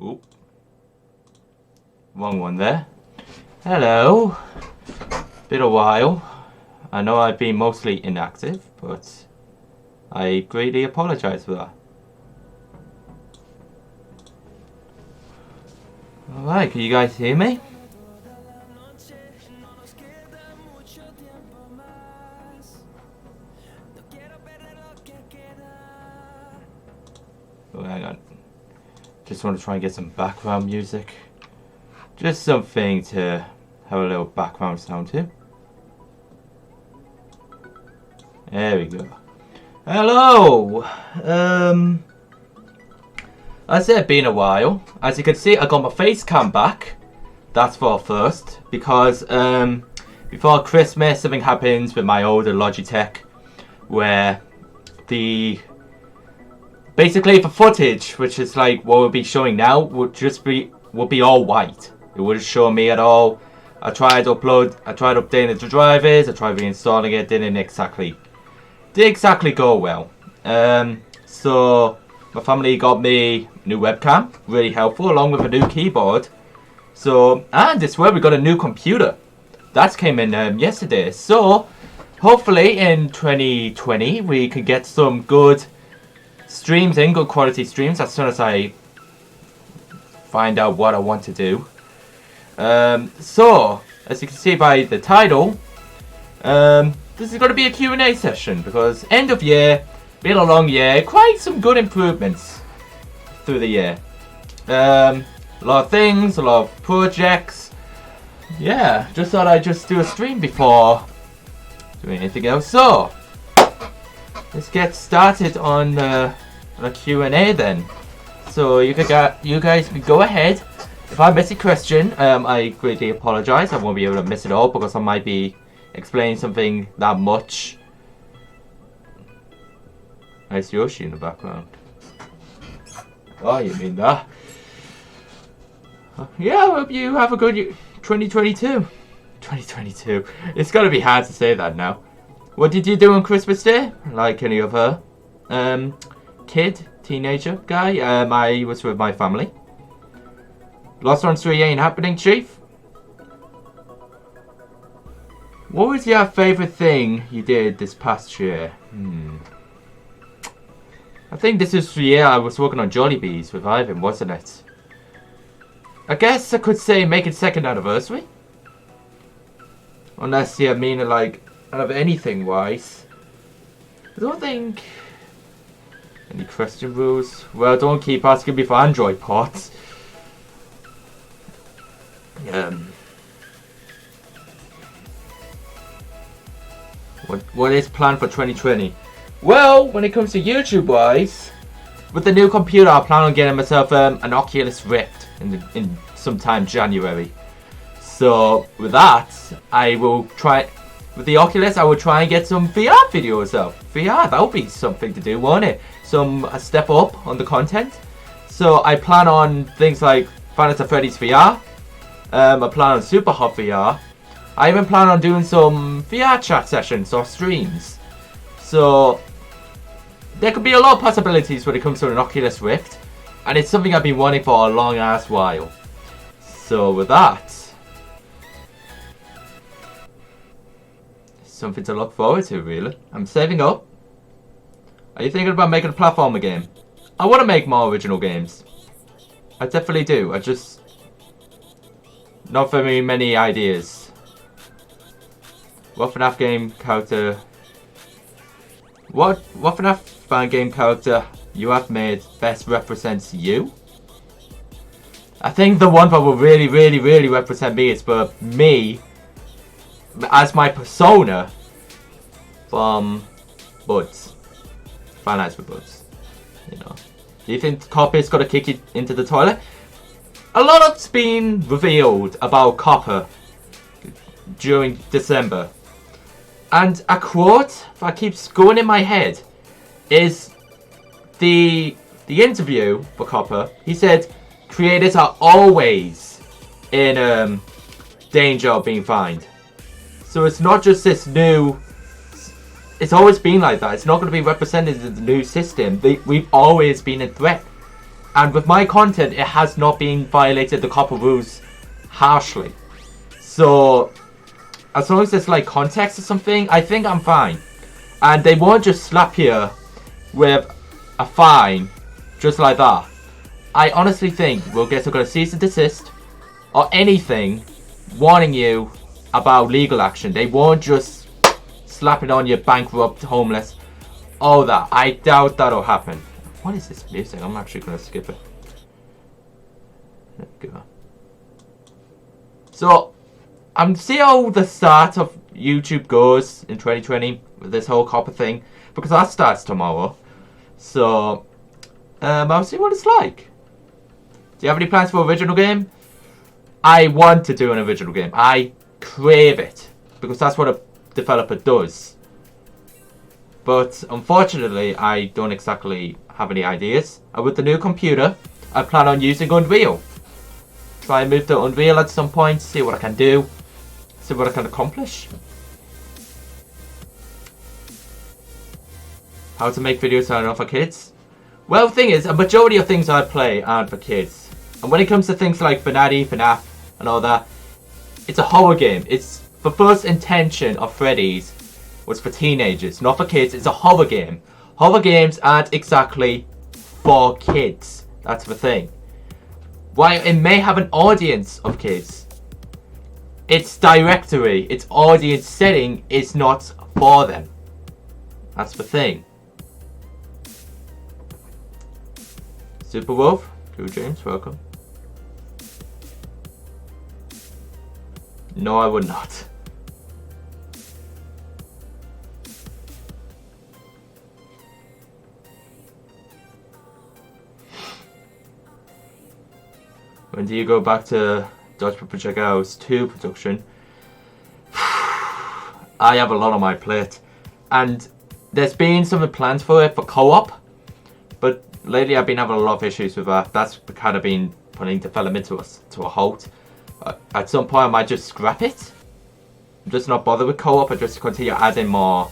Oop. Wrong one there. Hello. Been a while. I know I've been mostly inactive, but I greatly apologize for that. Alright, can you guys hear me? Oh, hang on. Just want to try and get some background music. Just something to have a little background sound to. There we go. Hello! I said it's been a while. As you can see, I got my face cam back. That's for first. Because before Christmas, something happens with my older Logitech. Where basically the footage, which is like what we'll be showing now, would be all white. It wouldn't show me at all. I tried updating the drivers, I tried reinstalling it, didn't exactly go well. So my family got me a new webcam, really helpful, along with a new keyboard. So, and it's where we got a new computer. That came in yesterday. So hopefully in 2020 we can get some good streams in, good quality streams, as soon as I find out what I want to do. So, as you can see by the title, this is going to be a Q&A session, because end of year, been a long year, quite some good improvements through the year. A lot of things, a lot of projects. Yeah, just thought I'd just do a stream before doing anything else. So, let's get started on a Q&A then. So you guys can go ahead. If I miss a question, I greatly apologize. I won't be able to miss it all because I might be explaining something that much. Nice Yoshi in the background. Oh, you mean that? Yeah, I hope you have a good 2022. 2022. It's gonna be hard to say that now. What did you do on Christmas Day? Like any other teenager guy? I was with my family. Lost on 3 ain't happening, Chief. What was your favourite thing you did this past year? I think this is the year I was working on Jollibees with Ivan, wasn't it? I guess I could say make it second anniversary. Unless you mean like out of anything wise. I don't think any question rules. Well, don't keep asking me for Android ports. What is planned for 2020? Well, when it comes to YouTube wise, with the new computer, I plan on getting myself an Oculus Rift in sometime January. So with that, I will try. With the Oculus, I will try and get some VR videos up. VR, that would be something to do, won't it? A step up on the content. So I plan on things like Final Fantasy Freddy's VR. I plan on Super Hot VR. I even plan on doing some VR chat sessions or streams. So there could be a lot of possibilities when it comes to an Oculus Rift. And it's something I've been wanting for a long ass while. So with that, something to look forward to, really. I'm saving up. Are you thinking about making a platformer game? I want to make more original games. I definitely do. I just... not very many ideas. What FNAF game character... What FNAF fan game character you have made best represents you? I think the one that will really represent me is for me as my persona from Buds. Finance with Buds. You know. Do you think COPPA's got to kick it into the toilet? A lot has been revealed about COPPA during December. And a quote that keeps going in my head is the interview for COPPA. He said, creators are always in danger of being fined. So it's not just this new... It's always been like that. It's not going to be represented in the new system. We've always been in threat. And with my content, it has not been violated the COPPA rules harshly. So, as long as there's like context or something, I think I'm fine. And they won't just slap you with a fine just like that. I honestly think we'll get a cease and desist or anything warning you about legal action. They won't just slap it on you, bankrupt, homeless, all that. I doubt that'll happen. What is this music? I'm actually going to skip it. There we go. So, I'm see how the start of YouTube goes in 2020 with this whole COPPA thing, because that starts tomorrow. So, I'll see what it's like. Do you have any plans for original game? I want to do an original game. I crave it, because that's what a developer does. But unfortunately, I don't exactly have any ideas. And with the new computer, I plan on using Unreal. Try and move to Unreal at some point, see what I can do, see what I can accomplish. How to make videos that are not for kids? Well, the thing is, a majority of things I play aren't for kids. And when it comes to things like FNAF and all that, it's a horror game. It's the first intention of Freddy's was for teenagers, not for kids. It's a horror game. Horror games aren't exactly for kids. That's the thing. While it may have an audience of kids, its directory, its audience setting is not for them. That's the thing. Super Wolf, Drew James, welcome. No, I would not. When do you go back to Dodge Project House 2 production? I have a lot on my plate. And there's been some plans for it for co-op. But lately I've been having a lot of issues with that. That's kind of been putting development to a halt. At some point I might just scrap it. I'm just not bothered with co-op. I just continue adding more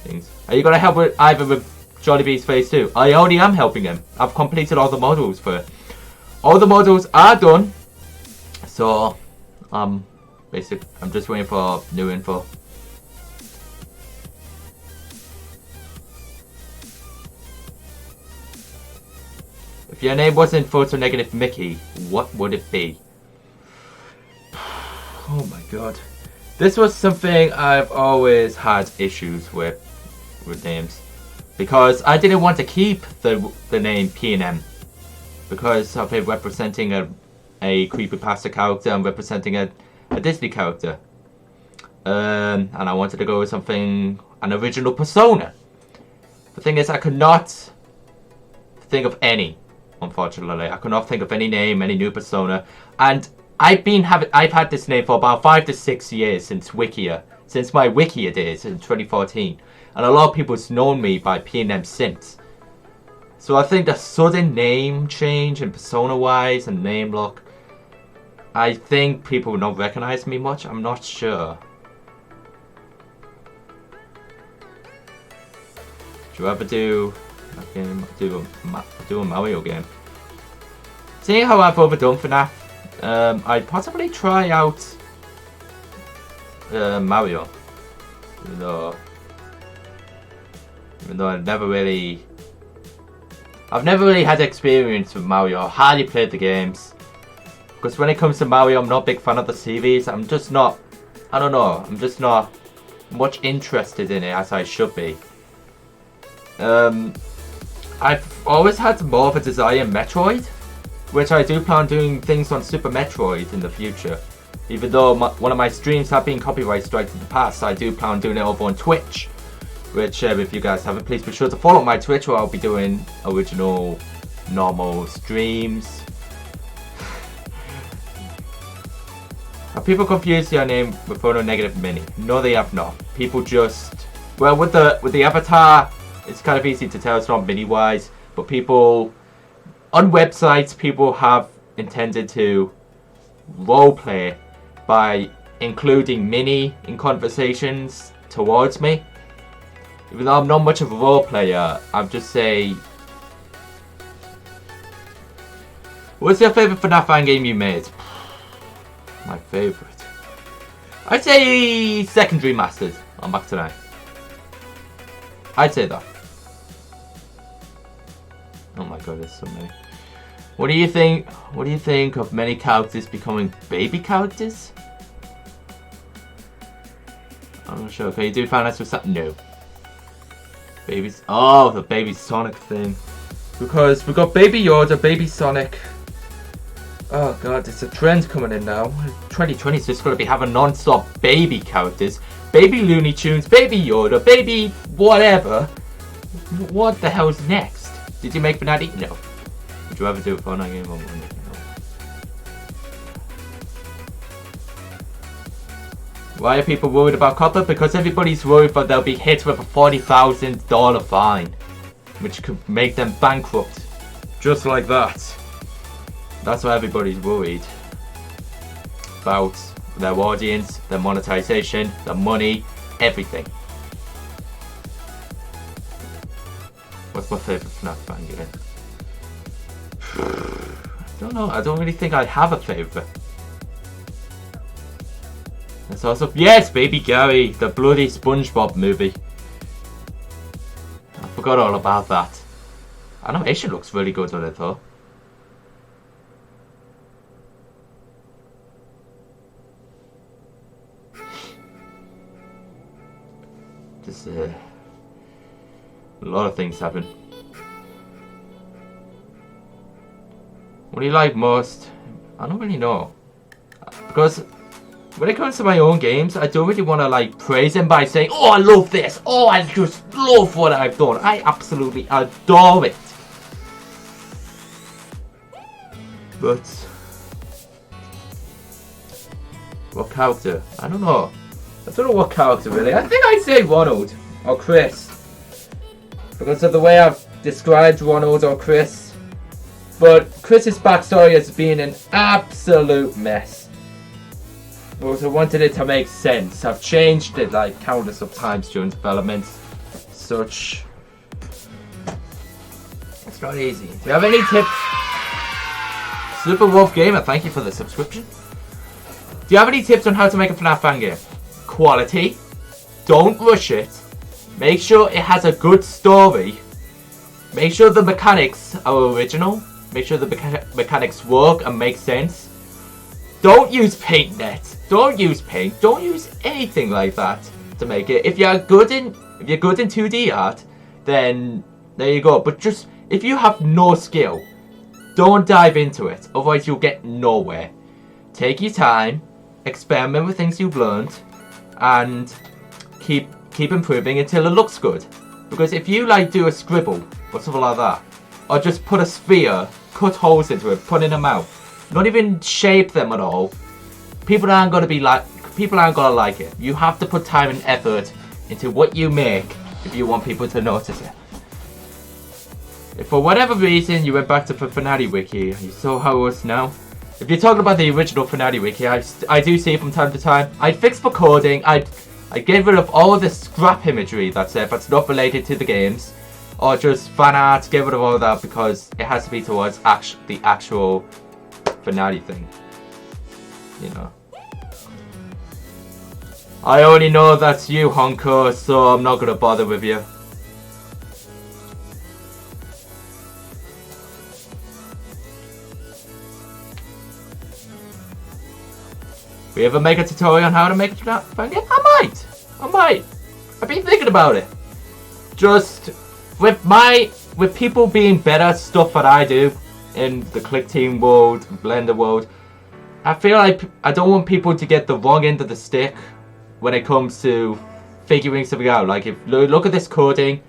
things. Are you going to help with either with Jollibee's Phase 2? I already am helping him. I've completed all the models for it. All the models are done. So, basically, I'm just waiting for new info. If your name wasn't Photo Negative Mickey, what would it be? Oh my god. This was something I've always had issues with names. Because I didn't want to keep the name P&M. Because of it representing a creepypasta character and representing a Disney character. And I wanted to go with something, an original persona. The thing is, I could not think of any, unfortunately. I could not think of any name, any new persona. And I've had this name for about 5 to 6 years since Wikia. Since my Wikia days in 2014. And a lot of people's known me by P&M since. So I think the sudden name change and persona-wise and name look, I think people will not recognize me much. I'm not sure. Do you ever do a Mario game? Seeing how I've overdone FNAF, I'd possibly try out Mario. Even though I've never really had experience with Mario. I hardly played the games. Because when it comes to Mario, I'm not a big fan of the series. I'm just not, I don't know, I'm just not much interested in it as I should be. I've always had more of a desire in Metroid, which I do plan on doing things on Super Metroid in the future. Even though one of my streams have been copyright striked in the past, I do plan on doing it over on Twitch. Which, if you guys haven't, please be sure to follow my Twitch where I'll be doing original, normal streams. Have people confused your name with Photo Negative Mini? No, they have not. People just... Well, with the avatar, it's kind of easy to tell it's not Mini-wise. But people... On websites, people have intended to roleplay by including Mini in conversations towards me. Even though I'm not much of a role player, I'm just say What's your favourite FNAF fan game you made? My favourite. I'd say Second Remastered on Back Tonight. I'd say that. Oh my god, there's so many. What do you think? What do you think of many characters becoming baby characters? I'm not sure. Can you do finance with that? No. Babies. Oh, the Baby Sonic thing. Because we got Baby Yoda, Baby Sonic. Oh god, it's a trend coming in now. 2020 is just going to be having non-stop baby characters. Baby Looney Tunes, Baby Yoda, Baby whatever. What the hell's next? Did you make Fnatic? No. Would you ever do a Fortnite game on Monday? No. Why are people worried about COPPA? Because everybody's worried that they'll be hit with a $40,000 fine, which could make them bankrupt. Just like that. That's why everybody's worried about their audience, their monetization, their money, everything. What's my favourite FNAF fan game? I don't know. I don't really think I have a favourite. It's also, yes, Baby Gary, the bloody SpongeBob movie. I forgot all about that. Animation looks really good on it though. Just a lot of things happen. What do you like most? I don't really know. Because when it comes to my own games, I don't really want to like praise them by saying, oh, I love this. Oh, I just love what I've done. I absolutely adore it. But what character? I don't know. I don't know what character really. I think I'd say Ronald or Chris. Because of the way I've described Ronald or Chris. But Chris's backstory has been an absolute mess. But I wanted it to make sense. I've changed it like countless of times during development. Such. It's not easy. Do you have any tips? Super Wolf Gamer, thank you for the subscription. Do you have any tips on how to make a FNAF fan game? Quality. Don't rush it. Make sure it has a good story. Make sure the mechanics are original. Make sure the mechanics work and make sense. Don't use paintnet. Don't use paint. Don't use anything like that to make it. If you're good in 2D art, then there you go. But just if you have no skill, don't dive into it. Otherwise you'll get nowhere. Take your time, experiment with things you've learned, and keep improving until it looks good. Because if you like do a scribble or something like that, or just put a sphere, cut holes into it, put in a mouth, not even shape them at all, people aren't gonna like it. You have to put time and effort into what you make if you want people to notice it. If for whatever reason you went back to the Fnatic wiki, you saw how it was now. If you're talking about the original Fnatic wiki, I do see it from time to time. I'd fix the coding. I'd get rid of all of the scrap imagery that's not related to the games, or just fan art. Get rid of all of that because it has to be towards the actual Fnatic thing. You know. I only know that's you, Honko, so I'm not gonna bother with you. We ever make a tutorial on how to make a fan game? I might. I've been thinking about it. Just with people being better at stuff that I do in the Click Team world, Blender world, I feel like I don't want people to get the wrong end of the stick when it comes to figuring something out. Like if look at this coding,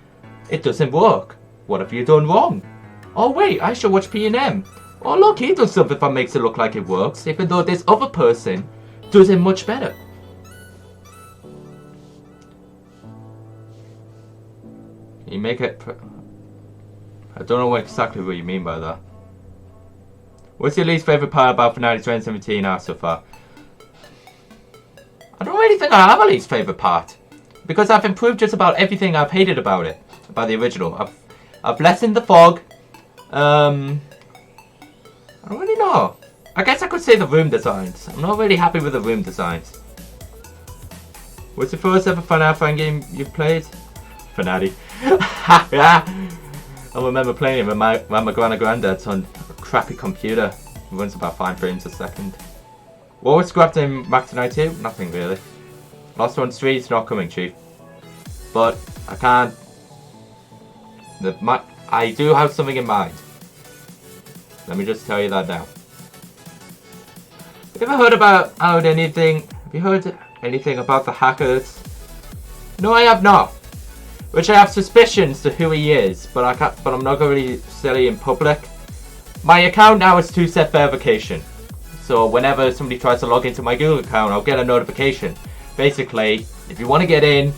it doesn't work. What have you done wrong? Oh wait, I should watch P&M. Oh look, he does something that makes it look like it works, even though this other person does it much better. You make it. I don't know exactly what you mean by that. What's your least favourite part about Fnatic 2017 so far? I don't really think I have a least favourite part, because I've improved just about everything I've hated about it, about the original. I've lessened the fog. I don't really know. I guess I could say the room designs. I'm not really happy with the room designs. What's the first ever FNAF fan game you played? Fanati. I remember playing it with my granddad's on a crappy computer. It runs about 5 frames a second. What was scrapped in Mac Tonight 2? Nothing really. Lost on Street's not coming, Chief. But I can't. I do have something in mind. Let me just tell you that now. Have you ever heard about anything? Have you heard anything about the hackers? No, I have not. Which I have suspicions to who he is, but I'm not going to really say in public. My account now is 2-step verification. So whenever somebody tries to log into my Google account, I'll get a notification. Basically, if you want to get in,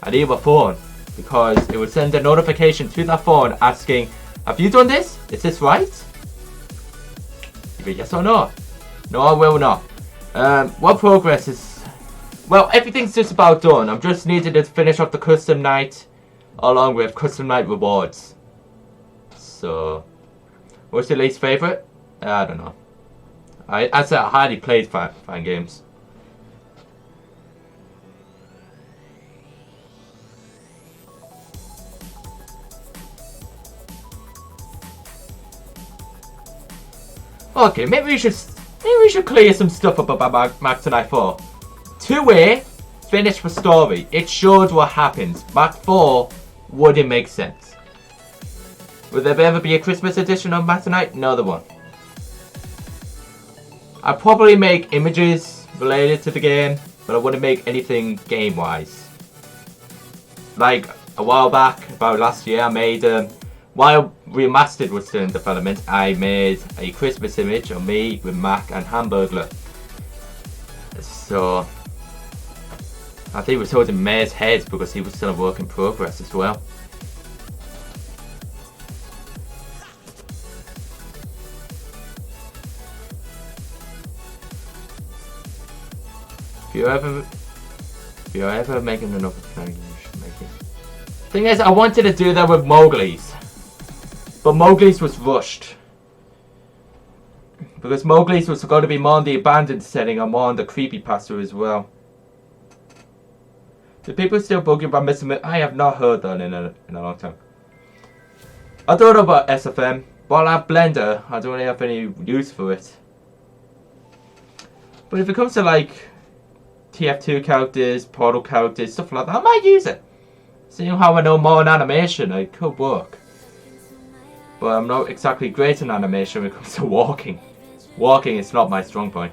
I need a phone. Because it would send a notification to that phone asking, have you done this? Is this right? Either yes or no. No, I will not. What progress is... Well, everything's just about done. I'm just needed to finish off the custom night along with custom night rewards. So, what's your least favourite? I don't know. I said I hardly played fan games. Okay, maybe we should clear some stuff up about Mac Tonight 4. 2A, finished the story. It showed what happens. Mac 4 wouldn't make sense. Will there ever be a Christmas edition of Mac Tonight? No, there won't. I'd probably make images related to the game, but I wouldn't make anything game-wise. Like, a while back, about last year, I made, while Remastered was still in development, I made a Christmas image of me with Mac and Hamburglar. So, I think he was holding Mayor's head because he was still a work in progress as well. If you're ever making another thing, you should make it. Thing is, I wanted to do that with Mowgli's, but Mowgli's was rushed. Because Mowgli's was going to be more on the abandoned setting and more on the creepypasta as well. Do people still bug you about Mr. I have not heard that in a long time. I don't know about SFM, but I have Blender. I don't really have any use for it. But if it comes to like TF2 characters, Portal characters, stuff like that, I might use it. Seeing how I know more in animation, it could work. But I'm not exactly great in animation when it comes to walking. Walking is not my strong point.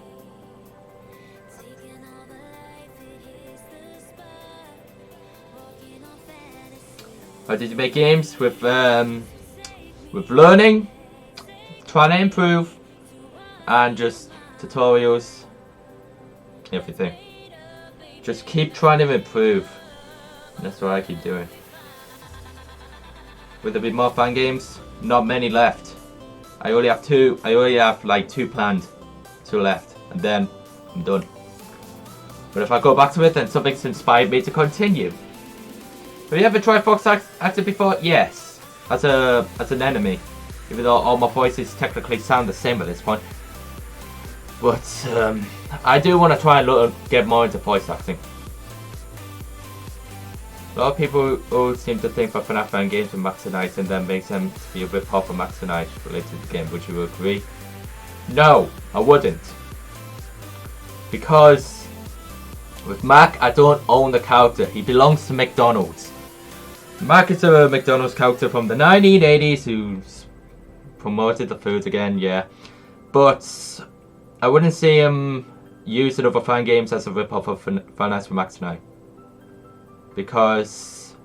How did you make games? With learning, trying to improve, and just tutorials, everything. Just keep trying to improve. That's what I keep doing. Will there be more fan games? Not many left. I only have 2. I only have like 2 planned, 2 left, and then I'm done. But if I go back to it, then something's inspired me to continue. Have you ever tried voice acting before? Yes, as an enemy. Even though all my voices technically sound the same at this point. But I do want to try and get more into voice acting. A lot of people all seem to think that FNAF fan games with Max Tonight and then makes them be a bit off of Max Tonight related to the game. Would you agree? No, I wouldn't. Because with Mac, I don't own the character. He belongs to McDonald's. Mac is a McDonald's character from the 1980s who's promoted the food again, yeah. But I wouldn't see him use in other fan games as a rip-off of FNAF for Max Tonight. Because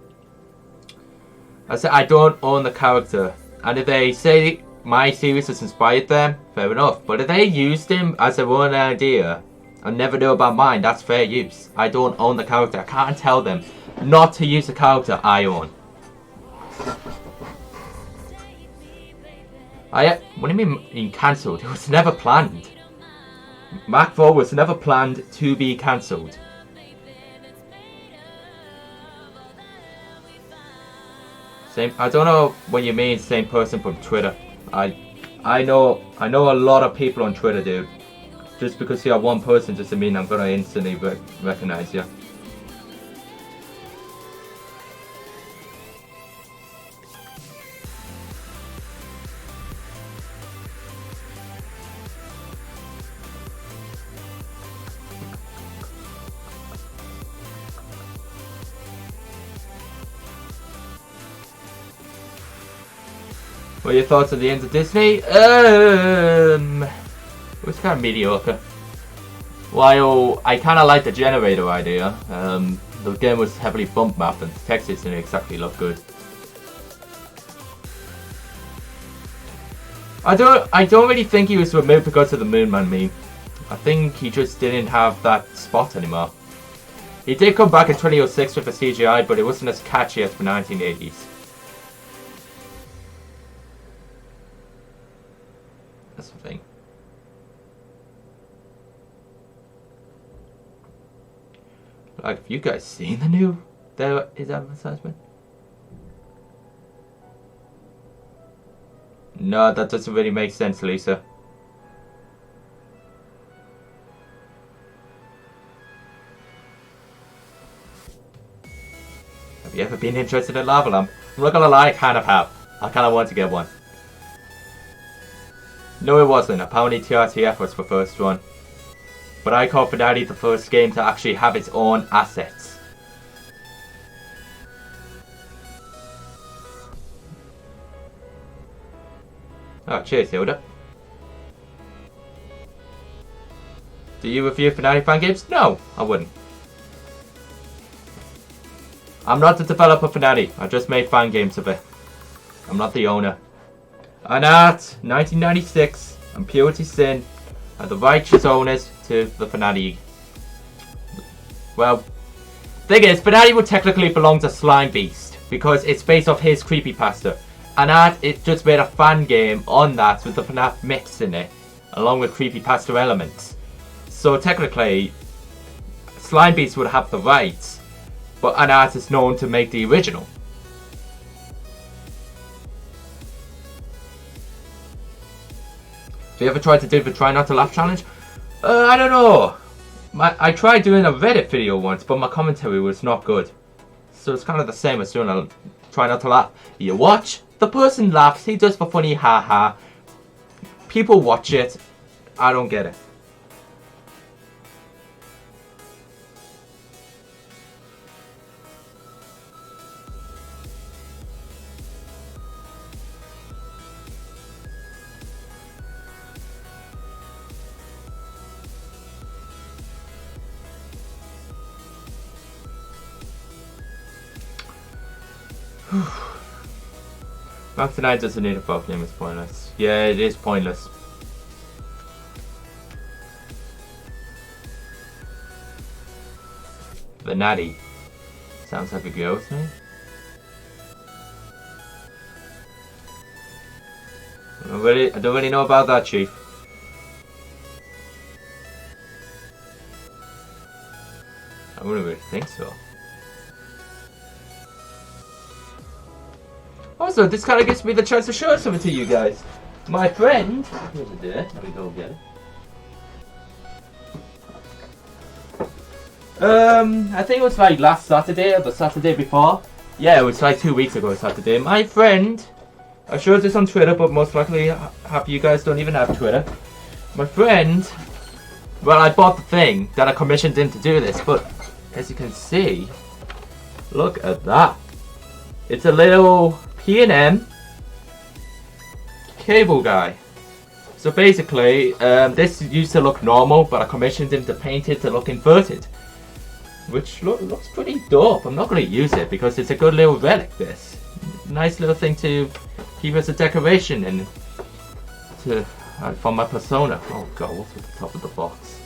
I don't own the character, and if they say my series has inspired them, fair enough. But if they used him as their own idea and never knew about mine, that's fair use. I don't own the character. I can't tell them not to use the character I own. What do you mean cancelled? It was never planned. Mac 4 was never planned to be cancelled. I don't know what you mean, same person from Twitter. I I know a lot of people on Twitter, dude. Just because you're one person doesn't mean I'm gonna instantly recognize you. What are your thoughts on the end of Disney? It was kind of mediocre. While I kind of like the generator idea, the game was heavily bump mapped and the textures didn't exactly look good. I don't really think he was removed because of the Moon Man meme. I think he just didn't have that spot anymore. He did come back in 2006 with a CGI, but it wasn't as catchy as the 1980s. That's the thing. Like, have you guys seen the new his advertisement? No, that doesn't really make sense, Lisa. Have you ever been interested in Lava Lamp? I'm not gonna lie, I kind of have. I kind of want to get one. No, it wasn't. Apparently TRTF was the first one. But I call Finale the first game to actually have its own assets. Oh, cheers, Hilda. Do you review Finale fan games? No, I wouldn't. I'm not the developer of Finale. I just made fan games of it. I'm not the owner. Anat, 1996, and Purity Sin are the righteous owners to the Finale. Well, thing is, Finale would technically belong to Slime Beast because it's based off his creepypasta. Anat, it just made a fan game on that with the FNAF mix in it, along with creepypasta elements. So technically, Slime Beast would have the rights, but Anat is known to make the original. Have you ever tried to do the Try Not to Laugh challenge? I don't know. I tried doing a Reddit video once, but my commentary was not good. So it's kind of the same as doing a Try Not to Laugh. You watch, the person laughs, he does the funny haha. People watch it. I don't get it. Max tonight doesn't need a folk name, it's pointless. Yeah, it is pointless. The Natty. Sounds like a girl's name. I don't really know about that, Chief. I wouldn't really think so. Also, this kind of gives me the chance to show something to you guys. My friend, here's it there. Let me go get it. I think it was like last Saturday or the Saturday before. Yeah, it was like 2 weeks ago Saturday. My friend, I showed this on Twitter, but most likely half you guys don't even have Twitter. My friend, well, I bought the thing that I commissioned him to do this, but as you can see, look at that. It's a little P&M cable guy. So basically, this used to look normal, but I commissioned him to paint it to look inverted, which looks pretty dope. I'm not going to use it because it's a good little relic. This nice little thing to keep as a decoration and to for my persona. Oh god, what's at the top of the box?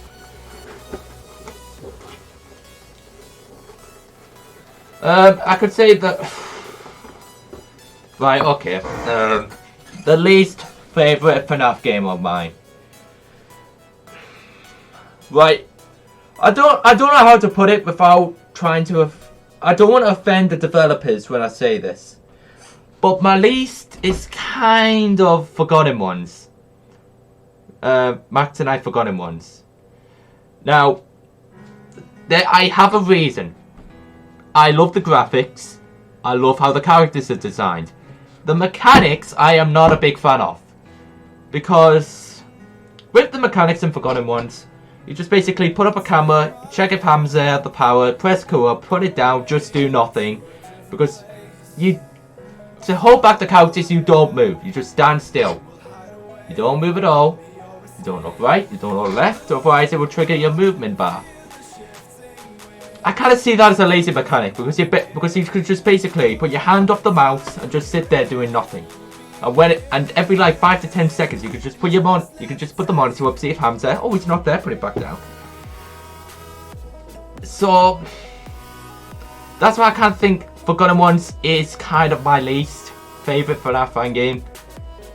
I could say that. Right, okay. The least favourite FNAF game of mine. Right. I don't know how to put it without trying to. I don't want to offend the developers when I say this, but my least is kind of Forgotten Ones. Max and I Forgotten Ones. Now, I have a reason. I love the graphics. I love how the characters are designed. The mechanics, I am not a big fan of. Because with the mechanics in Forgotten Ones, you just basically put up a camera, check if Ham's there, the power, press Q, put it down, just do nothing. Because to hold back the characters, you don't move. You just stand still. You don't move at all. You don't look right, you don't look left, otherwise it will trigger your movement bar. I kind of see that as a lazy mechanic because you could just basically put your hand off the mouse and just sit there doing nothing. And every like 5 to 10 seconds you could just put the monitor up, see if Ham's there. Oh, he's not there, put it back down. So that's why I kind of think Forgotten Ones is kind of my least favourite FNAF game.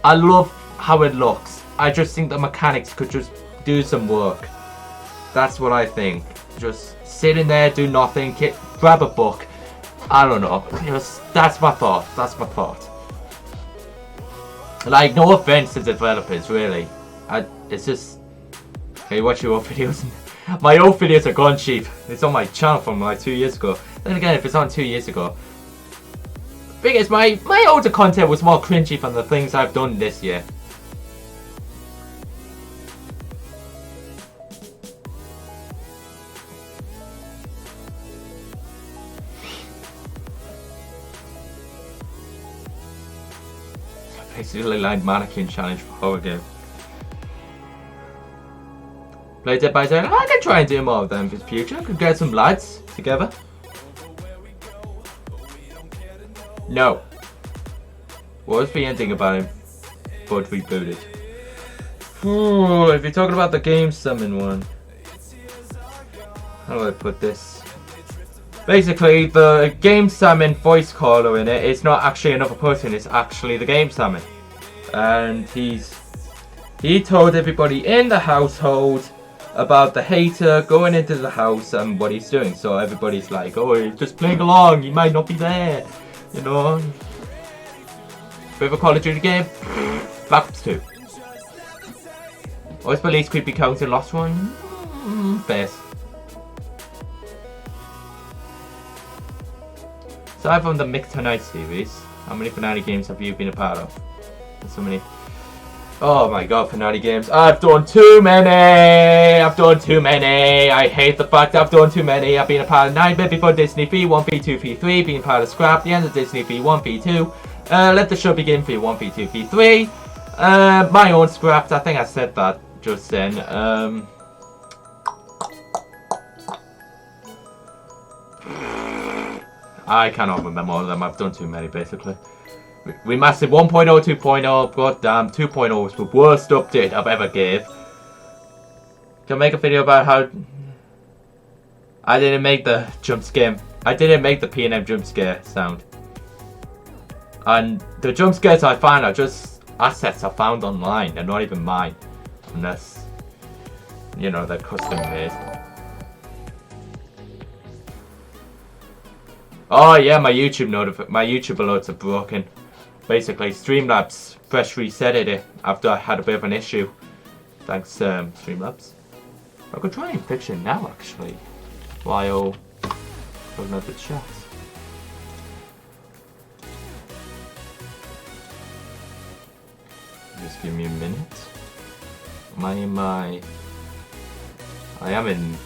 I love how it looks. I just think the mechanics could just do some work. That's what I think. Just sit in there, do nothing, grab a book. I don't know. That's my thought. That's my thought. Like, no offense to developers, really. It's just... Hey, watch your old videos. My old videos are gone cheap. It's on my channel from like 2 years ago. Then again, if it's on 2 years ago... The thing is, my older content was more cringy than the things I've done this year. Basically like mannequin challenge for horror game. Play Dead by Daylight. I can try and do more of them in the future. I could get some lads together. No. What was the ending about him? But rebooted. Ooh, if you're talking about the game summon one. How do I put this? Basically, the game summon voice caller in it is not actually another person, it's actually the game summon. And he told everybody in the household about the hater going into the house and what he's doing. So everybody's like, oh, he's just playing along, he might not be there. You know? Favorite Call of Duty game? Black Ops 2. What's the least creepy character in Lost One? Bears. Aside from the Mix Tonight series, how many Finale games have you been a part of? There's so many. Oh my god, Finale games. I've done too many! I've done too many! I hate the fact I've done too many. I've been a part of 9-bit before Disney V1, V2, V3, being part of Scrap, the end of Disney V1, V2. Let the show begin V1, V2, V3. My own Scrapped, I think I said that just then. I cannot remember all of them. I've done too many, basically. Remastered 1.0, 2.0. God damn, 2.0 was the worst update I've ever gave. Can I make a video about how I didn't make the jump scare. I didn't make the P&M jump scare sound. And the jump scares I find are just assets I found online. They're not even mine. Unless, you know, they're custom made. Oh yeah, my YouTube alerts are broken. Basically, Streamlabs fresh resetted it after I had a bit of an issue. Thanks, Streamlabs. I could try and fix it now, actually, while looking at the chat. Just give me a minute. I am in.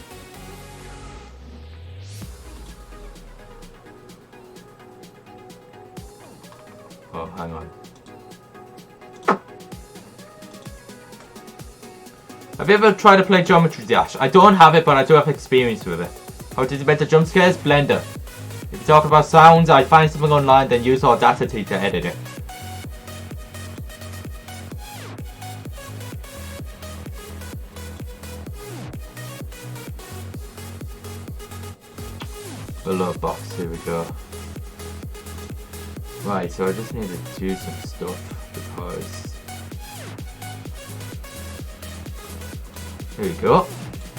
Oh, hang on. Have you ever tried to play Geometry Dash? I don't have it, but I do have experience with it. How did you better jump scares? Blender. If you talk about sounds, I find something online, then use Audacity to edit it. Below box, here we go. Right, so I just need to do some stuff because... Here we go.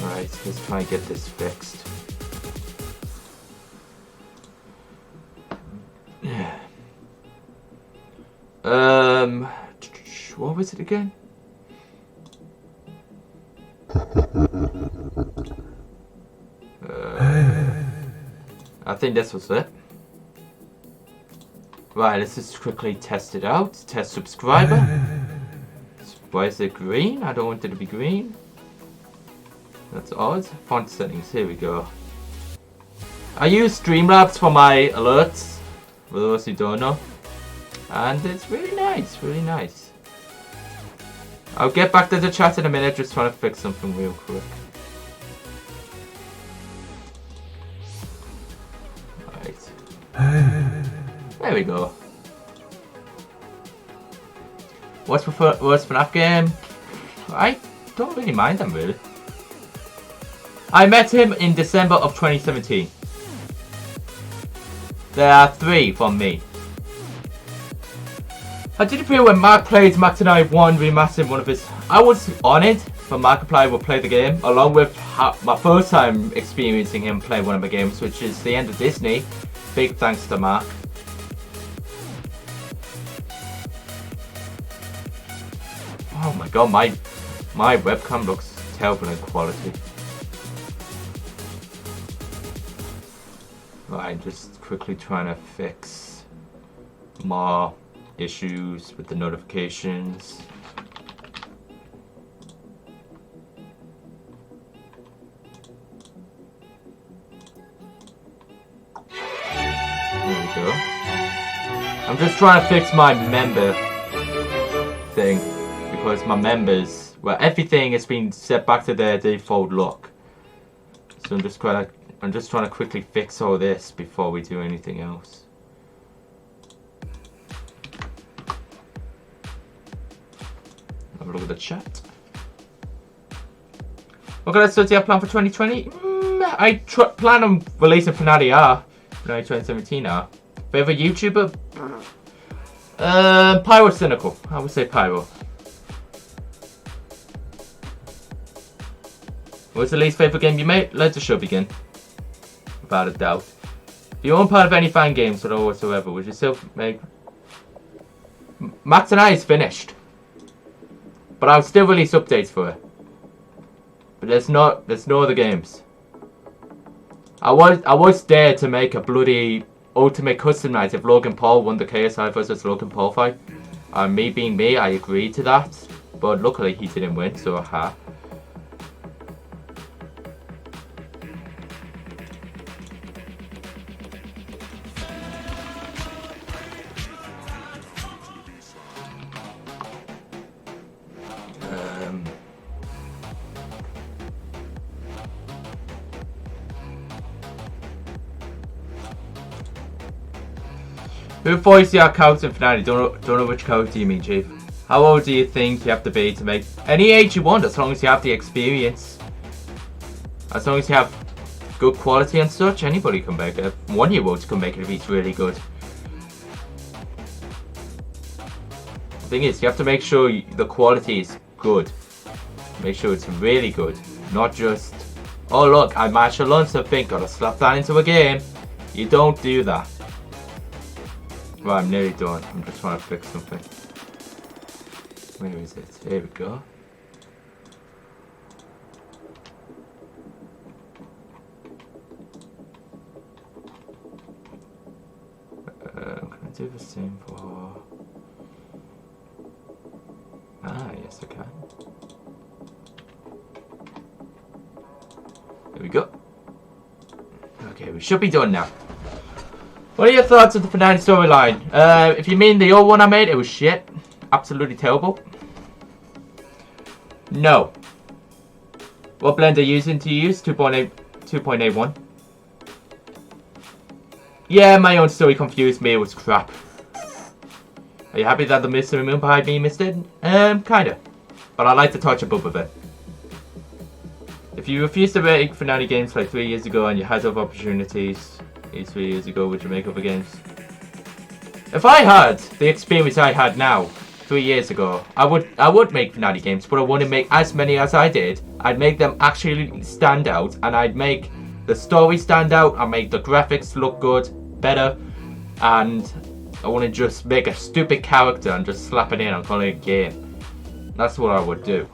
Right, let's try and get this fixed. What was it again? think this was it. Right, let's just quickly test it out. Test subscriber. Why is it green? I don't want it to be green. That's odd. Font settings, here we go. I use Streamlabs for my alerts, for those who don't know. And it's really nice, really nice. I'll get back to the chat in a minute, just trying to fix something real quick. Right. There we go. Worst FNAF game? I don't really mind them really. I met him in December of 2017. There are 3 from me. I did appear when Mark played Max and I won remastered one of his. I was honoured for Markiplier would play the game, along with my first time experiencing him play one of my games, which is The End of Disney. Big thanks to Mark. Oh my god, my webcam looks terrible in quality. Right, just quickly trying to fix more issues with the notifications. There we go. I'm just trying to fix my member thing because my members, well, everything has been set back to their default look. So I'm just trying to quickly fix all this before we do anything else. Have a look at the chat. Okay, let's see our plan for 2020. I plan on releasing Fnatic R, Fnatic 2017 R. Favorite YouTuber? Pyro Cynical. I would say Pyro. What's the least favorite game you made? Let the show begin. Without a doubt. If you weren't part of any fan games at all whatsoever, would you still make... Max and I is finished. But I'll still release updates for it. But there's no other games. I was there to make a bloody ultimate custom night if Logan Paul won the KSI versus Logan Paul fight. And me being me, I agreed to that. But luckily he didn't win, so aha. Who voiced your character in Fnatic? Don't know which character you mean, Chief. How old do you think you have to be to make any age you want, as long as you have the experience? As long as you have good quality and such, anybody can make it. 1-year-olds can make it if he's really good. The thing is, you have to make sure the quality is good. Make sure it's really good. Not just, oh look, I martial arts something, gotta slap that into a game. You don't do that. Right, I'm nearly done. I'm just trying to fix something. Where is it? Here we go. Can I do the same for... Ah, yes I can. There we go. Okay, we should be done now. What are your thoughts of the Fnatic storyline? If you mean the old one I made, it was shit. Absolutely terrible. No. What blend are you using to use? 2.81. Yeah, my own story confused me. It was crap. Are you happy that the mystery moon behind me missed it? Kinda. But I like the touch above of it. If you refused to make Fnatic games like 3 years ago and you had other opportunities... 3 years ago, would you make other games? If I had the experience I had now, 3 years ago, I would make Fnatic games, but I wouldn't make as many as I did. I'd make them actually stand out, and I'd make the story stand out, I'd make the graphics look good, better, and I wouldn't just make a stupid character and just slap it in and call it a game. That's what I would do.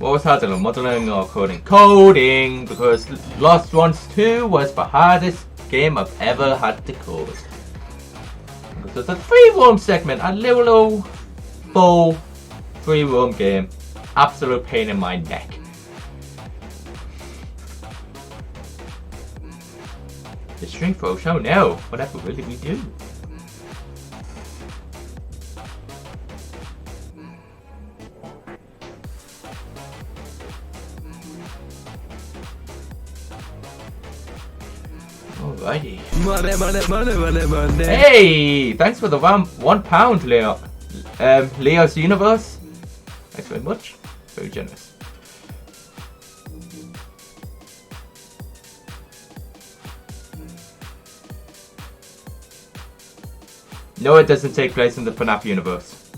What was harder, modeling or coding? Coding, because Lost Ones 2 was the hardest game I've ever had to code. Because it's a free roam segment, a little full free roam game. Absolute pain in my neck. The string throw show? No, whatever will we do? Alrighty. Money. Hey! Thanks for the £1, Leo. Leo's Universe. Thanks very much. Very generous. No, it doesn't take place in the FNAF universe.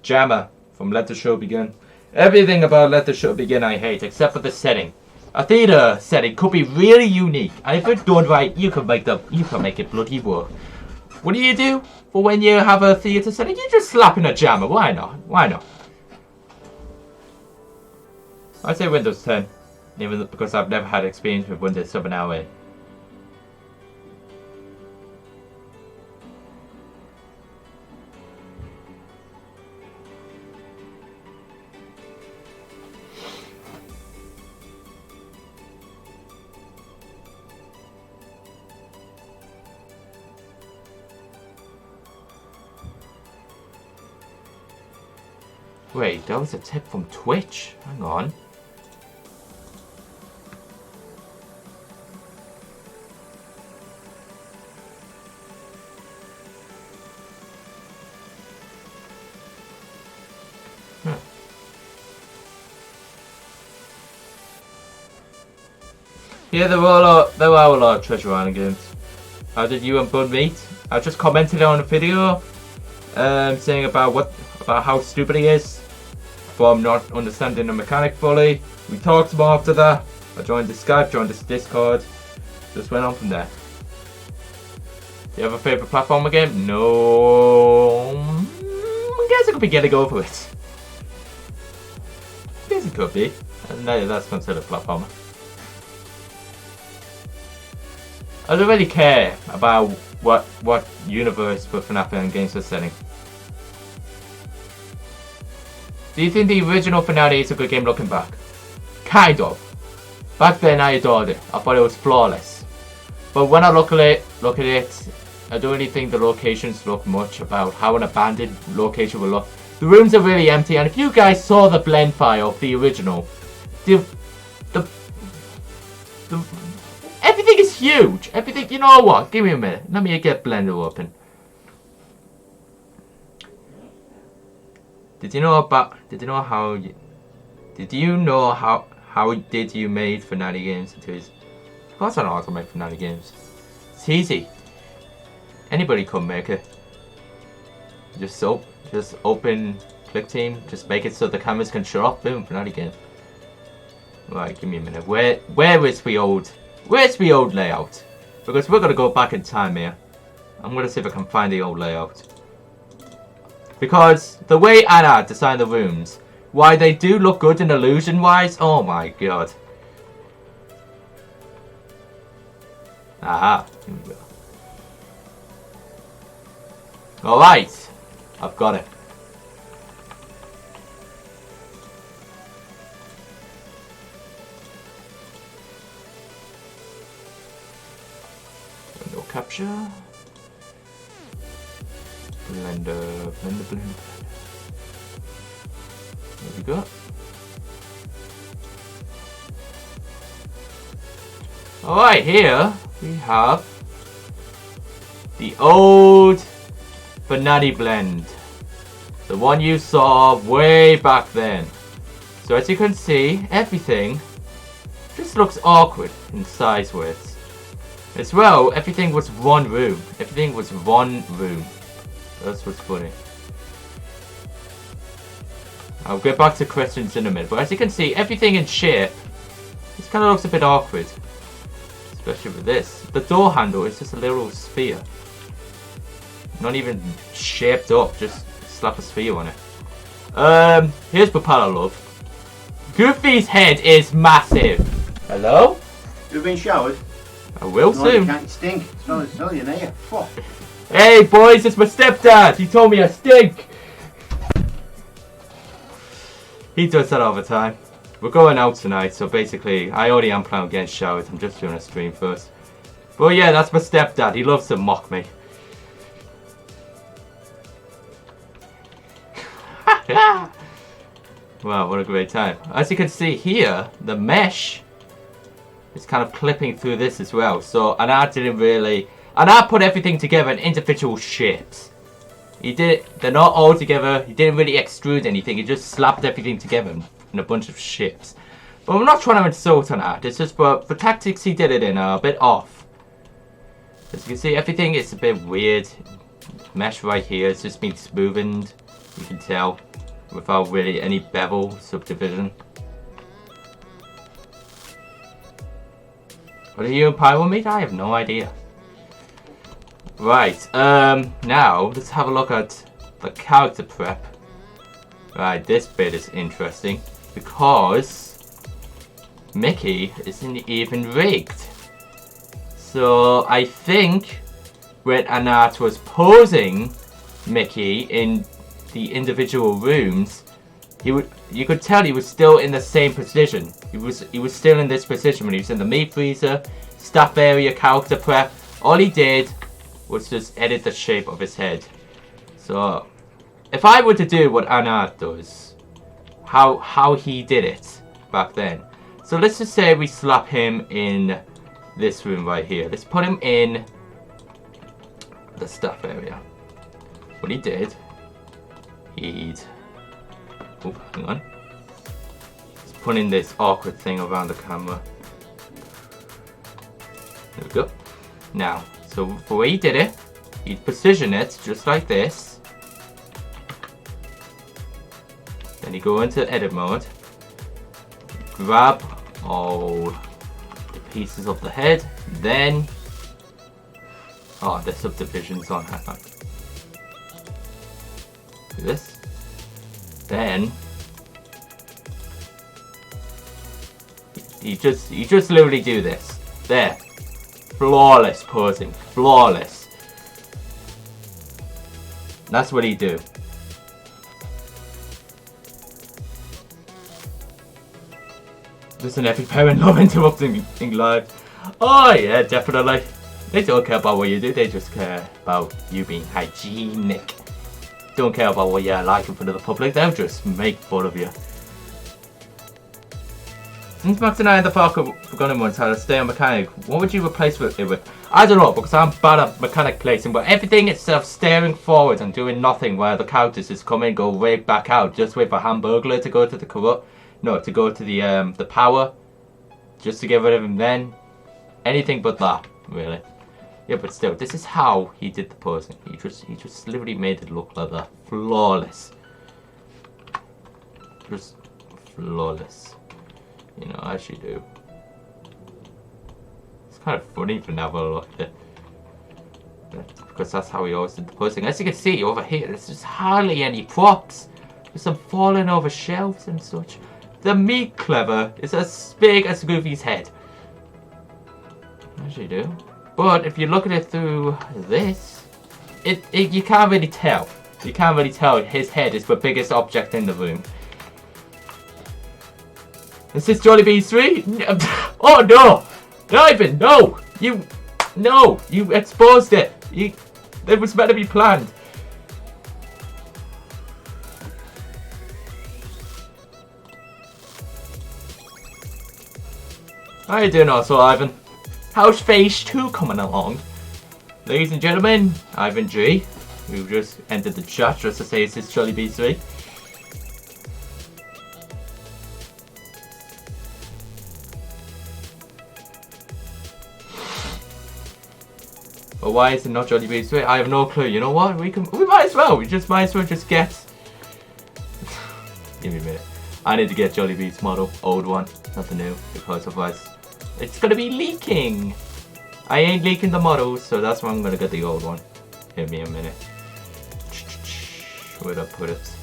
Jammer from Let the Show Begin. Everything about Let the Show Begin I hate, except for the setting. A theater setting could be really unique, and if it's done right, you can make it bloody work. What do you do for when you have a theater setting? You just slap in a jammer. Why not? Why not? I'd say Windows 10, even because I've never had experience with Windows 7 RA. Wait, that was a tip from Twitch? Hang on. Yeah, there are a lot of Treasure Island games. How did you and Bud meet? I just commented on a video saying about how stupid he is from not understanding the mechanic fully. We talked more after that. I joined the Skype, joined this Discord. Just went on from there. Do you have a favourite platformer game? No. I guess I could be getting over it. I guess it could be. And that's considered a platformer. I don't really care about what universe for FNAF and games are setting. Do you think the original finale is a good game looking back? Kind of. Back then I adored it. I thought it was flawless. But when I look at it, I don't really think the locations look much about how an abandoned location will look. The rooms are really empty, and if you guys saw the blend file of the original, everything is huge. Everything, you know what? Give me a minute. Let me get Blender open. Did you know how did you made Finale games? Of course I know how to make Finale games. It's easy. Anybody can make it. Just open click team, just make it so the cameras can shut off, boom, Finale game. Right, give me a minute. Where's the old layout? Because we're gonna go back in time here. I'm gonna see if I can find the old layout. Because the way Anna designed the rooms, why they do look good in illusion wise, oh my god. Aha, here we go. Alright, I've got it. Window capture. Blender. There we go. Alright, here we have the old Banati blend. The one you saw way back then. So as you can see, everything just looks awkward in size widths. As well, everything was one room. Everything was one room. That's what's funny. I'll get back to questions in a minute, but as you can see, everything in shape, this kind of looks a bit awkward. Especially with this. The door handle is just a little sphere. Not even shaped up, just slap a sphere on it. Here's Propeller Love. Goofy's head is massive. Hello? You've been showered? I will No, soon. you can't stink. Smell you near. Fuck. Hey boys, it's my stepdad. He told me I stink. He does that all the time. We're going out tonight, so basically, I already am planning on getting showered. I'm just doing a stream first. But yeah, that's my stepdad. He loves to mock me. Wow, what a great time. As you can see here, the mesh is kind of clipping through this as well. So, and I didn't really... And I put everything together in individual shapes. He did it, they're not all together. He didn't really extrude anything. He just slapped everything together in a bunch of shapes. But I'm not trying to insult on that. It's just, but the tactics he did it in are a bit off. As you can see, everything is a bit weird. Mesh right here, it's just been smoothened. You can tell. Without really any bevel subdivision. What are you in Pyro meat? I have no idea. Right, now let's have a look at the character prep. Right, this bit is interesting because Mickey isn't even rigged. So I think when Anat was posing Mickey in the individual rooms, you could tell he was still in the same position. He was still in this position when he was in the meat freezer, staff area, character prep. All he did was just edit the shape of his head. So if I were to do what Anat does, how he did it back then. So let's just say we slap him in this room right here. Let's put him in the staff area. What he did, oh, hang on. Let's put in this awkward thing around the camera. There we go. Now, so the way he did it, he'd position it just like this. Then you go into edit mode. Grab all the pieces of the head. Then, oh, the subdivision's on. Hang on. Do this. Then you just literally do this. There. Flawless posing. Flawless. That's what he do. Listen, every parent love interrupting live. Oh yeah, definitely. They don't care about what you do, they just care about you being hygienic. Don't care about what you're like in front of the public, they'll just make fun of you. Since Max and I had the Falcon Gunning once had a stay on mechanic, what would you replace it with? I don't know, because I'm bad at mechanic placing, but everything instead of staring forward and doing nothing where the characters just come in, go right back out, just wait for Hamburglar to go to the corrupt, no, to go to the power, just to get rid of him then. Anything but that, really. Yeah, but still, this is how he did the posing. He just literally made it look like that. Flawless. Just flawless. You know, as you do. It's kind of funny for now, but look at it. Because that's how he always did the posing. As you can see over here, there's just hardly any props. There's some falling over shelves and such. The meat clever is as big as Goofy's head. As you do. But if you look at it through this, you can't really tell. You can't really tell his head is the biggest object in the room. Is this Jollibee's 3? Oh no! Ivan, no! You exposed it! It was meant to be planned. How you doing also, Ivan? How's Phase 2 coming along? Ladies and gentlemen, Ivan G, who just entered the chat just to say it's his Jollibee 3. But why is it not Jollibee 3? I have no clue. You know what? We might as well. We might as well just get. Give me a minute. I need to get Jollibee's model, old one, not the new, because otherwise it's gonna be leaking. I ain't leaking the models, so that's why I'm gonna get the old one. Give me a minute. Where'd I put it?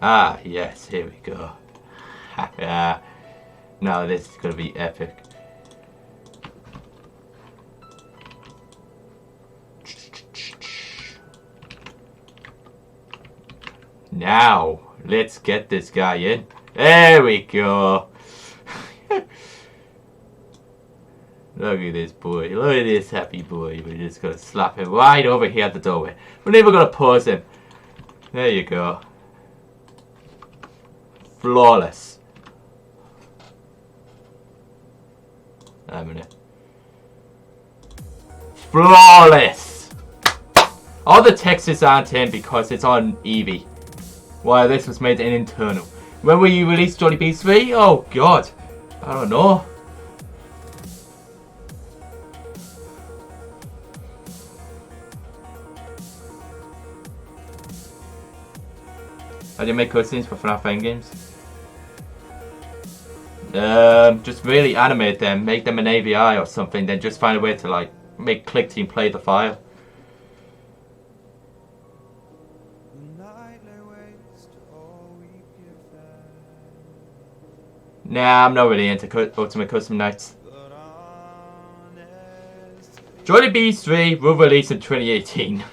Ah, yes, here we go. Now this is gonna be epic. Now, let's get this guy in. There we go. Look at this boy. Look at this happy boy. We're just gonna slap him right over here at the doorway. We're never gonna pause him. There you go. Flawless. A minute. Flawless! All the textures aren't in because it's on Eevee. While this was made in internal. When will you release Jolly Bees 3? Oh god. I don't know. I didn't make cutscenes for FNAF games. Just really animate them, make them an AVI or something, then just find a way to like make Click Team play the file. Nah, I'm not really into Ultimate Custom Nights. Jolly Bees 3 will release in 2018.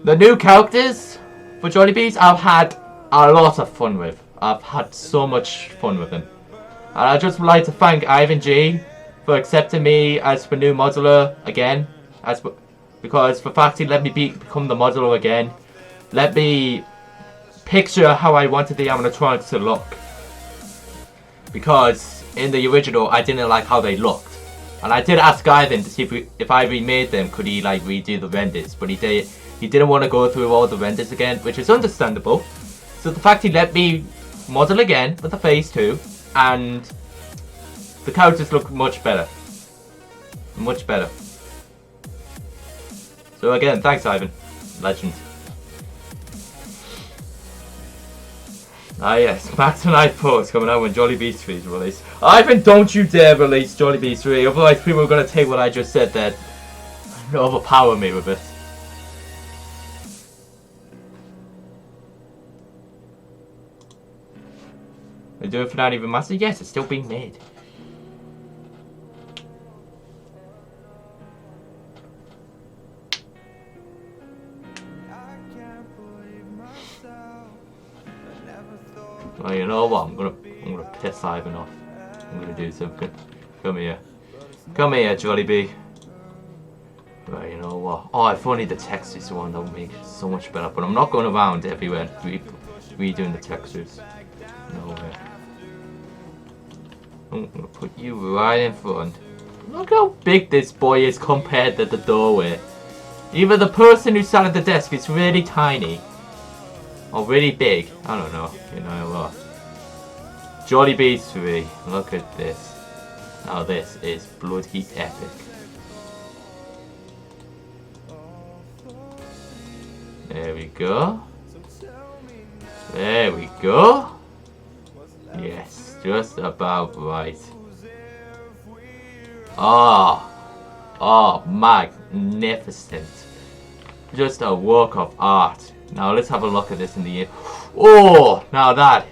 The new characters for Jolly Bees, I've had a lot of fun with. I've had so much fun with them. And I'd just like to thank Ivan G for accepting me as the new modeler again. Because the fact he let me become the modeler again, let me picture how I wanted the animatronics to look. Because in the original, I didn't like how they looked. And I did ask Ivan to see if I remade them, could he like redo the renders, but he didn't want to go through all the renders again, which is understandable. So the fact he let me model again with the face too, and the characters look much better. Much better. So again, thanks Ivan. Legend. Ah yes, Max and I post coming out when Jolly Bees 3 is released. Ivan, don't you dare release Jolly Bees 3, otherwise people are going to take what I just said there and overpower me with it. They do it for not even master? Yes, it's still being made. Well, you know what? I'm gonna piss Ivan off. I'm gonna do something. Come here. Come here, Jolly Bee. Well, you know what? Oh, if only the textures one that would make it so much better. But I'm not going around everywhere redoing the textures. No way. I'm gonna put you right in front. Look how big this boy is compared to the doorway. Either the person who sat at the desk is really tiny or really big. I don't know. You know what? Jolly Bees 3. Look at this. Now this is bloody epic. There we go. There we go. Yes, just about right. Oh, magnificent. Just a work of art. Now let's have a look at this in the end. Oh, now that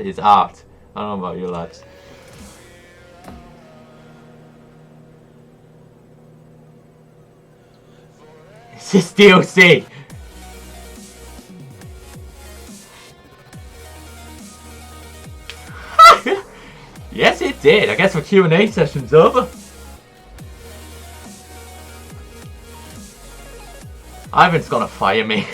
is art. I don't know about you lads. It's just DLC. Yes, it did. I guess the Q&A session's over. Ivan's gonna fire me.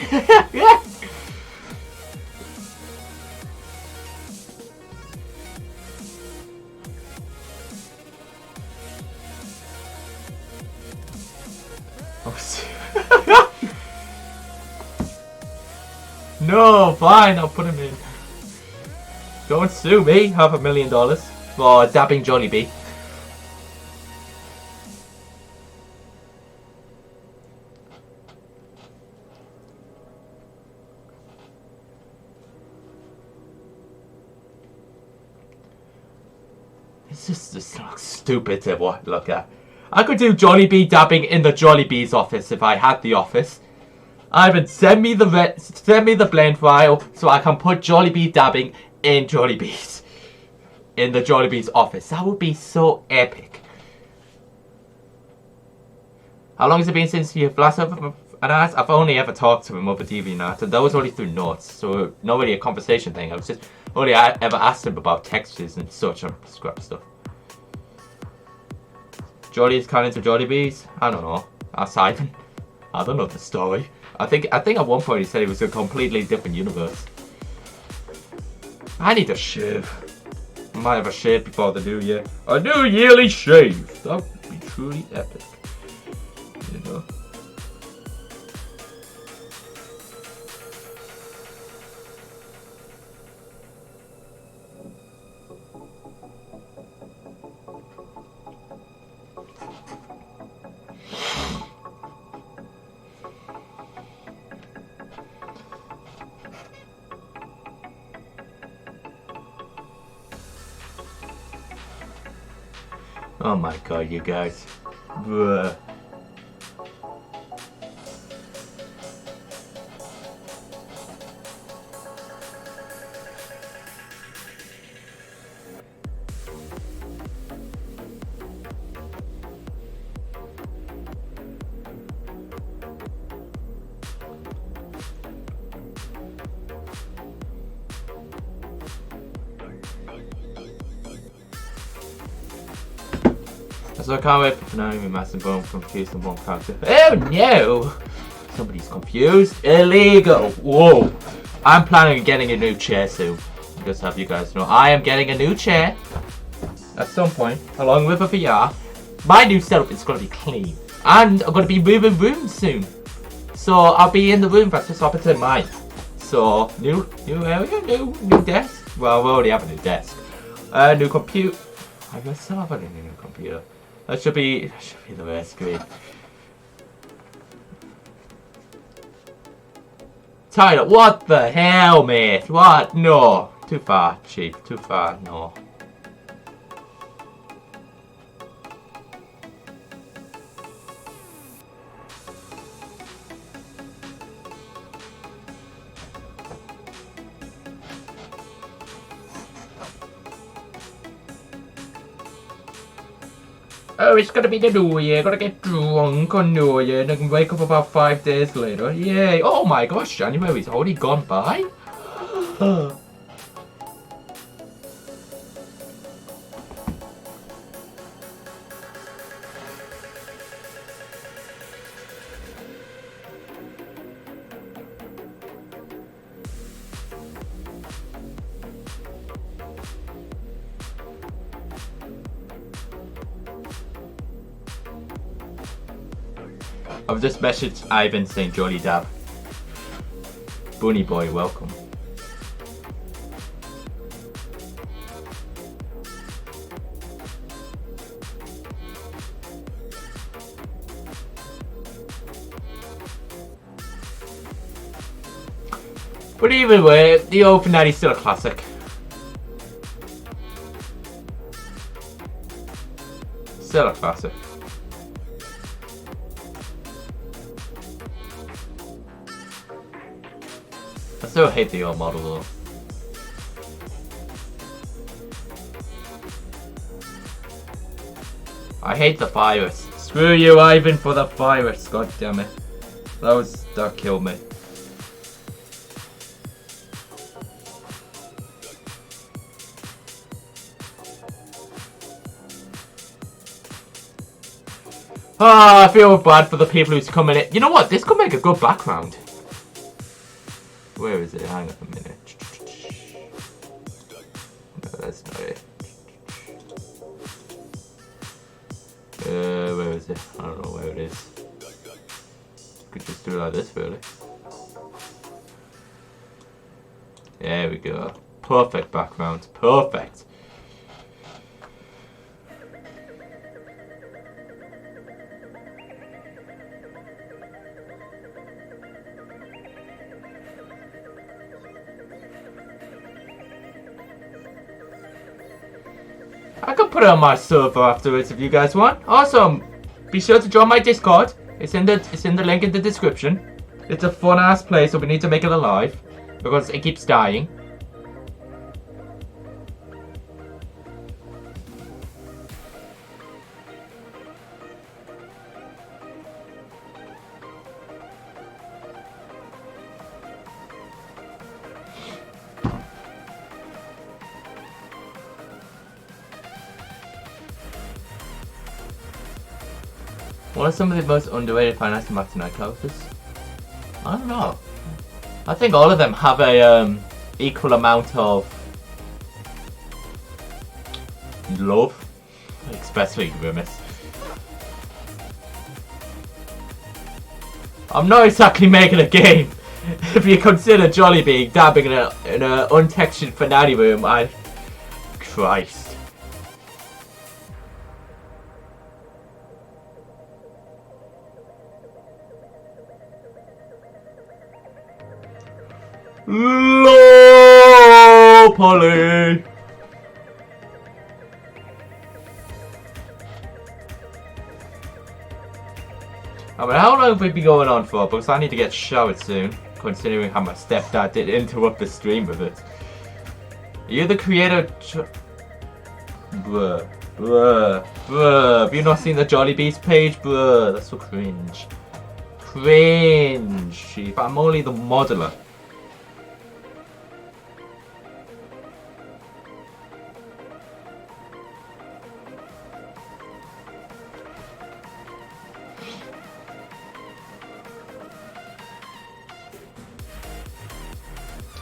Oh, no, fine, I'll put him in. Don't sue me. $500,000 for dabbing Jollibee. This looks stupid to look at. I could do Jollibee dabbing in the Jollibee's office if I had the office. Ivan, send me the blend file so I can put Jollibee dabbing in Jollibee's. In the Jollibee's office. That would be so epic. How long has it been since you've last ever asked? I've only ever talked to him over TV now, and that was only through notes, so not really a conversation thing. I was just only ever asked him about textures and such on scrap stuff. Jolly's kind into Jollibee's? I don't know. Ask Ivan. I don't know the story. I think at one point he said it was a completely different universe. I need a shave. I might have a shave before the new year. A new yearly shave. That would be truly epic. You know. Oh my god, you guys. Bruh. So I can't wait for Konami Massive Bone confused in one character. Oh no! Somebody's confused. Illegal! Whoa! I'm planning on getting a new chair soon. Just have you guys know. I am getting a new chair at some point, along with a VR. My new setup is going to be clean. And I'm going to be moving rooms soon. So I'll be in the room that's just opposite mine. So, new area, new desk. Well, we already have a new desk. New computer. I guess still have a new computer. That should be the best screen. Tyler, what the hell, mate? What? No. Too far, chief. Too far. No. Oh, it's gonna be the new year. Gonna get drunk on New Year and then wake up about 5 days later. Yay! Oh my gosh, January's already gone by. I've just messaged Ivan saying Jolly Dab. Bunny boy, welcome. But either way, the Open Night is still a classic. Still a classic. I still hate the old model though. I hate the virus. Screw you, Ivan, for the virus. God damn it. That killed me. Ah, I feel bad for the people who's coming in. You know what? This could make a good background. Where is it? Hang on a minute. No, that's not it. Where is it? I don't know where it is. Could just do it like this, really. There we go. perfect background. Perfect. I can put it on my server afterwards if you guys want. Awesome. Be sure to join my Discord. It's in the link in the description. It's a fun ass place, so we need to make it alive because it keeps dying. What are some of the most underrated finance and mathematics characters? I don't know. I think all of them have a equal amount of love, especially Grimace. I'm not exactly making a game. If you consider Jollibee dabbing in an untextured finale room, Christ. Low Polly. I mean, how long have we been going on for? Because I need to get showered soon, considering how my stepdad did interrupt the stream with it. Are you the creator? Bruh. Have you not seen the Jollibee's page? Bruh, that's so cringe. Cringe. If I'm only the modeler.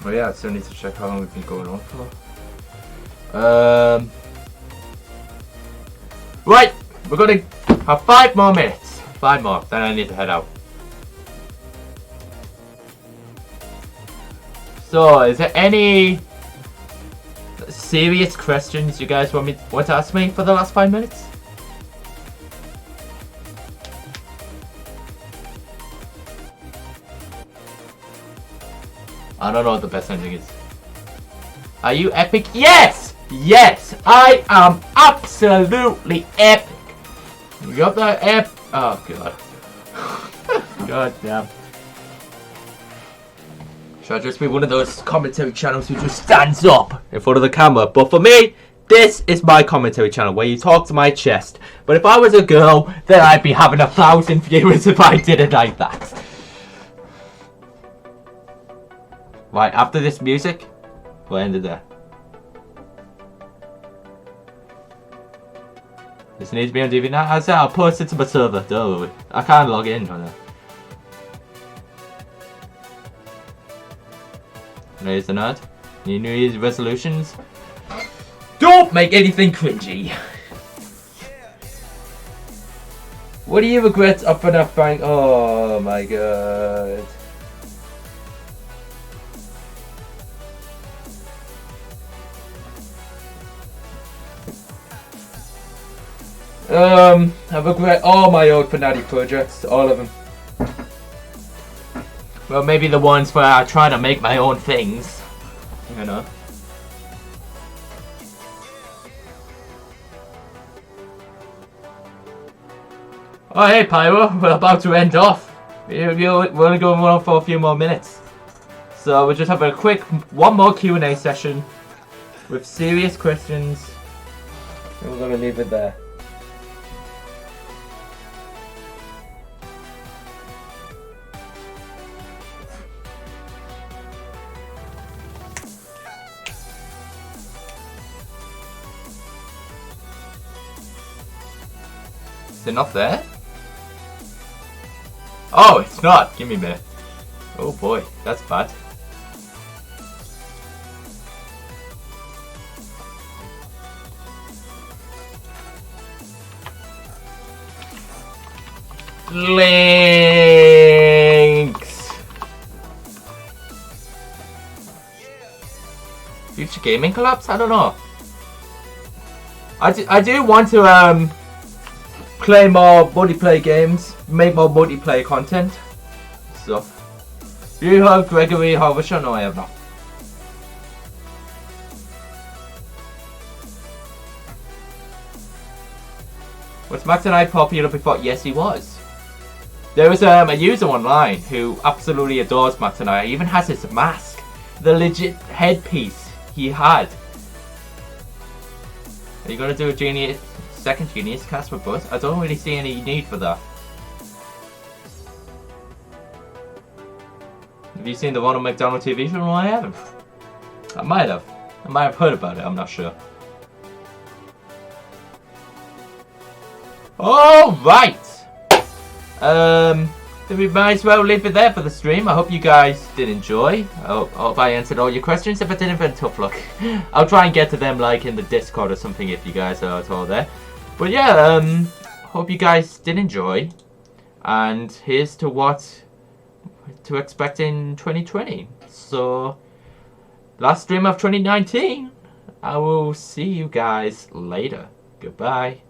Oh yeah, I still need to check how long we've been going on for. Right, we're gonna have 5 more minutes. 5 more, then I need to head out. So, is there any serious questions you guys want to ask me for the last 5 minutes? I don't know what the best ending is. Are you epic? Yes! Yes! I am absolutely epic! You got that oh god. God damn. Should I just be one of those commentary channels who just stands up in front of the camera? But for me, this is my commentary channel where you talk to my chest. But if I was a girl, then I'd be having 1,000 viewers if I did it like that. Right, after this music, we'll end it there. This needs to be on DVD now. I said I'll post it to my server, don't worry. I can't log in right now. There's the nerd. Any New Year's resolutions? Don't make anything cringy! What do you regret of enough buying? Oh my god. I regret all my old fanatic projects, all of them. Well, maybe the ones where I try to make my own things, you know. Oh hey Pyro, we're about to end off. We're only going on for a few more minutes. So we'll just have a quick, one more Q&A session with serious questions. And we're going to leave it there. Is it not there? Oh, it's not. Give me a minute. Oh boy, that's bad. Links. future gaming collabs? I don't know. I do want to play more multiplayer games, make more multiplayer content. So, you have Gregory Harvishon? No, I have not. Was Max and I popular before? Yes, he was. There was a user online who absolutely adores Max and I. He even has his mask, the legit headpiece he had. Are you gonna do a second Genius cast with us? I don't really see any need for that. Have you seen the Ronald McDonald TV show? No, I haven't. I might have. I might have heard about it. I'm not sure. Alright! We might as well leave it there for the stream. I hope you guys did enjoy. I hope I answered all your questions. If I didn't, then tough luck. I'll try and get to them like in the Discord or something if you guys are at all there. But yeah, hope you guys did enjoy. And here's to what to expect in 2020. So, last stream of 2019. I will see you guys later. Goodbye.